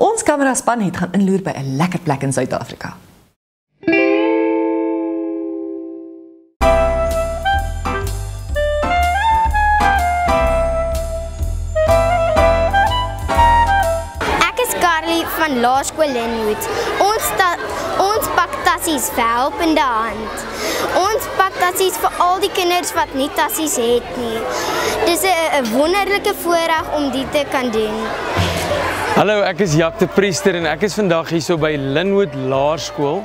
Ons kameraspan het gaan inloer by 'n lekker plek in Suid-Afrika. Van Laerskool Linwood. Ons pak tassies vir helpende hand. Ons pak tassies vir al die kinders wat nie tassies het nie. Dis 'n wonderlike voorreg om dit te kan doen. Hallo, ek is Jaap de Priester en ek is vandag hierso by Linwood Laerskool.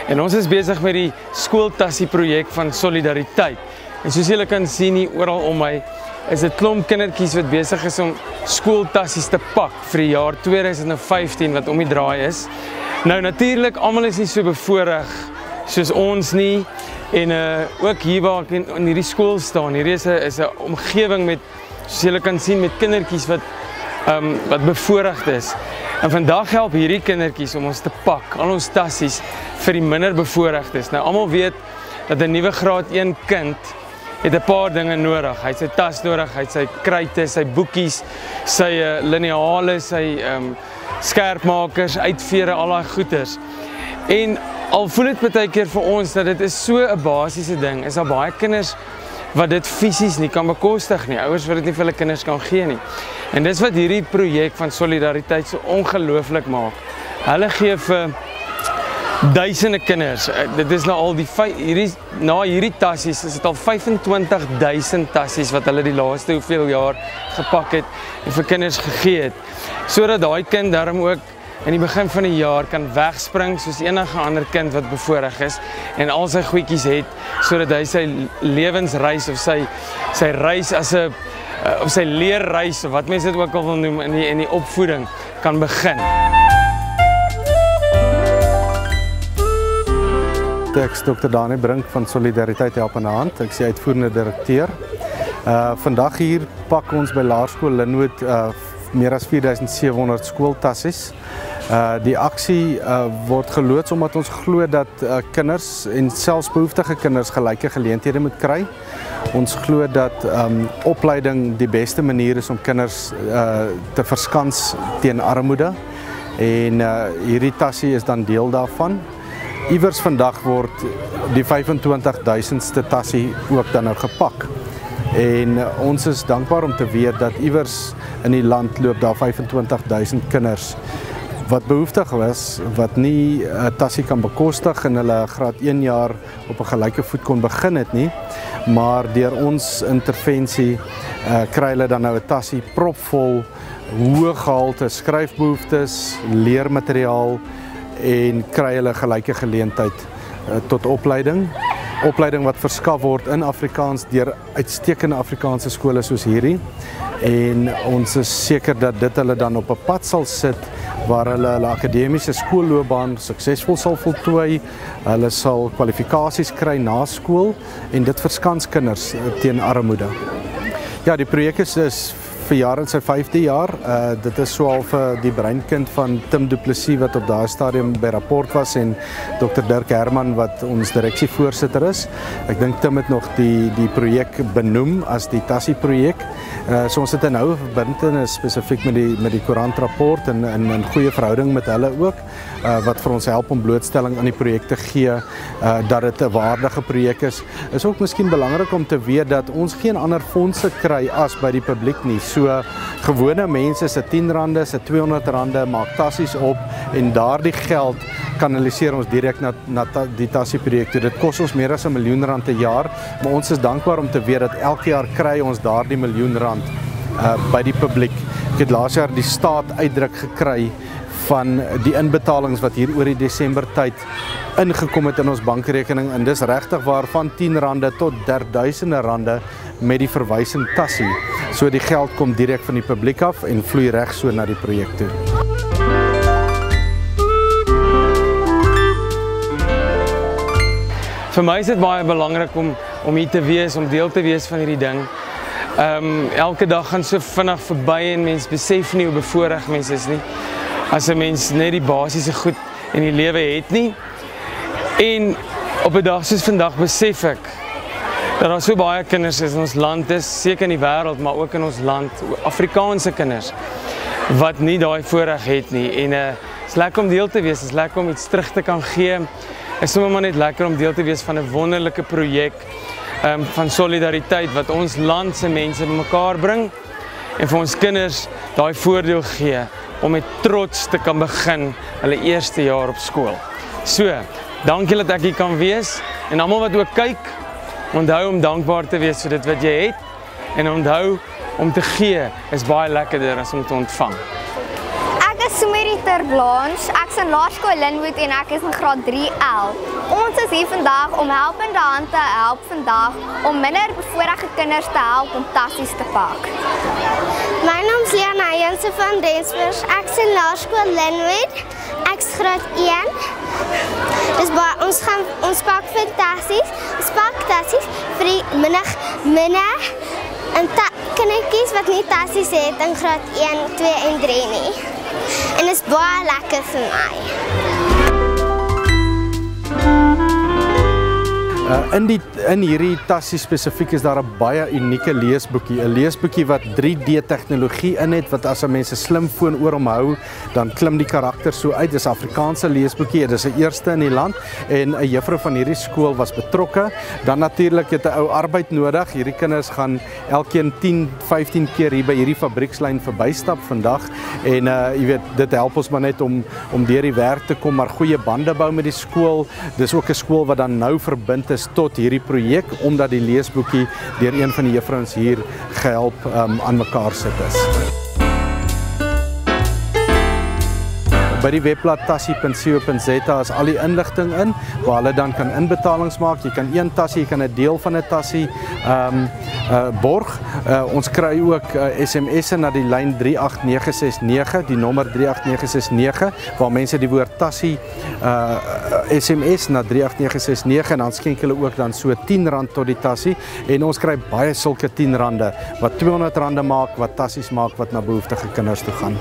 En ons is besig met die skooltassie projek van Solidariteit. En soos julle kan sien hier oral om my, is dit klomp kindertjies wat besig is om skooltassies te pak vir die jaar 2015 wat om die draai is. Nou natuurlik, almal is nie so bevoorreg soos ons nie. En ook hier waar ek in hierdie skool staan, hier is 'n omgewing met, soos julle kan sien, met kindertjies wat bevoorregd is. En vandag help hierdie kindertjies om ons te pak, al ons tassies vir die minder bevoorregdes. Nou almal weet dat 'n nuwe graad 1 kind het 'n paar dinge nodig. Hy het sy tas nodig, hy het sy kruite, sy boekies, sy lineale, sy skerpmakers, uitvere, al daai goeders. En al voel dit baie keer vir ons dat dit is so 'n basiese ding, is daar baie kinders wat dit fisies nie kan bekostig nie, ouers wat dit nie vir hulle kinders kan gee nie. En dis wat hierdie projek van Solidariteit so ongelooflik maak. Hulle gee vir duisende kinders. Dit is nou al hierdie tassies, is dit al 25.000 tassies wat hulle die laaste hoeveel jaar gepak het en vir kinders gegee het. Sodat daai kind daarom ook in die begin van die jaar kan wegspring soos enige ander kind wat bevoorreg is en al sy goedjies het, sodat hy sy lewensreis of sy reis of sy leerreis of wat mense dit ook al wil noem in die opvoeding kan begin. Ek is Dr. Dani Brink van Solidariteit Helpende Hand. Ek is die uitvoerende direkteur. Vandag hier pak ons by Laerskool Linwood meer as 4700 skooltassies. Die aksie word geloods omdat ons glo dat kinders en selfs behoeftige kinders gelyke geleenthede moet kry. Ons glo dat opleiding die beste manier is om kinders te verskans teen armoede. En hierdie tassie is dan deel daarvan. Iewers vandag word die 25.000ste tassie ook dan nou gepak. En ons is dankbaar om te weet dat iewers in die land loop daar 25.000 kinders wat behoeftig was, wat nie 'n tassie kan bekostig in hulle graad 1 jaar op 'n gelyke voet kon begin het nie, maar deur ons intervensie kry hulle dan nou 'n tassie propvol hoë gehalte skryfbehoeftes, leermateriaal en kry hulle gelyke geleentheid tot opleiding. Opleiding wat verskaf word in Afrikaans deur uitstekende Afrikaanse skole soos hierdie. En ons is seker dat dit hulle dan op 'n pad sal sit waar hulle akademiese skoolloopbaan suksesvol sal voltooi. Hulle sal kwalifikasies kry na skool en dit verskans kinders teen armoede. Ja, die projek is verjaar in sy 5de jaar. Dit is so half die breinkind van Tim Du Plessis wat op daai stadium by Rapport was en Dr. Dirk Herman wat ons direksievoorsitter is. Ek dink Tim het nog die projek benoem as die tassie projek. So ons het 'n noue verbintenis spesifiek met die koerant Rapport en 'n goeie verhouding met hulle ook wat vir ons help om blootstelling aan die projek te gee, dat dit 'n waardige projek is. Is ook miskien belangrik om te weet dat ons geen ander fondse kry as by die publiek nie. So gewone mense se R10, se R200 maak tassies op en daardie geld kanaliseer ons direk na die tassieprojek. Dit kos ons meer as R1 miljoen 'n jaar, maar ons is dankbaar om te weet dat elke jaar kry ons daardie R1 miljoen by die publiek. Ek het laas jaar die staat uitdruk gekry van die inbetalings wat hier oor die Desember tyd ingekom het in ons bankrekening en dis regtig waar van R10 tot R1000 met die verwysing tassie. So die geld kom direk van die publiek af en vloei reg so na die projek toe. Vir my is dit baie belangrik om hier te wees, om deel te wees van hierdie ding. Elke dag gaan so vinnig verby en mens besef nie hoe bevoorreg mens is nie. As 'n mens net die basiese goed in die lewe het nie. En op 'n dag soos vandag besef ek dat daar so baie kinders is in ons land is, seker in die wêreld, maar ook in ons land, Afrikaanse kinders, wat nie daai voorreg het nie. En is lekker om deel te wees, is lekker om iets terug te kan gee. Is sommer maar net lekker om deel te wees van 'n wonderlike projek van solidariteit wat ons land se mense bymekaar bring en vir ons kinders daai voordeel gee om met trots te kan begin hulle eerste jaar op skool. So, dankie dat ek hier kan wees en almal wat ook kyk, onthou om dankbaar te wees vir dit wat jy het en onthou om te gee is baie lekkerder as om te ontvang. Ek is Sumerita Blanche, ek is in Laerskool Linwood en ek is in graad 3L. Ons is hier vandag om helpende hand te help vandag om minder bevoorregte kinders te help om tassies te pak. My naam is Liana Jansen van Rensburg. Ek is in Laerskool Linwood. Ek is graad 1. Dus ons pak vir tassies. Ons pak tassies vir die minne en kindertjies wat nie tassies het in graad 1, 2 en 3 nie. En dit is baie lekker vir my. In hierdie tassie spesifiek is daar 'n baie unieke leesboekie. 'n Leesboekie wat 3D tegnologie in het, wat as 'n mens 'n slimfoon oor hom hou, dan klim die karakter so uit. Dis 'n Afrikaanse leesboekie, dit is 'n eerste in die land en 'n juffrou van hierdie skool was betrokke. Dan natuurlik het 'n ou arbeid nodig. Hierdie kinders gaan elkeen 10, 15 keer hier by hierdie fabriekslyn verbystap vandag en jy weet, dit help ons maar net om deur die werk te kom, maar goeie bande bou met die skool. Dis ook 'n skool wat dan nou verbind is tot hierdie projek, omdat die leesboekie deur een van die juffrouens hier gehelp aan mekaar sit is. By die webblad tassie.co.za is al die inligting in, waar hulle dan kan inbetalings maak. Jy kan een tassie, jy kan 'n deel van 'n tassie borg. Ons kry ook SMS'e na die lyn 38969, die nommer 38969, waar mense die woord tassie SMS na 38969 en dan skenk hulle ook dan so R10 tot die tassie. En ons kry baie sulke R10 wat R200 maak, wat tassies maak wat na behoeftige kinders toe gaan.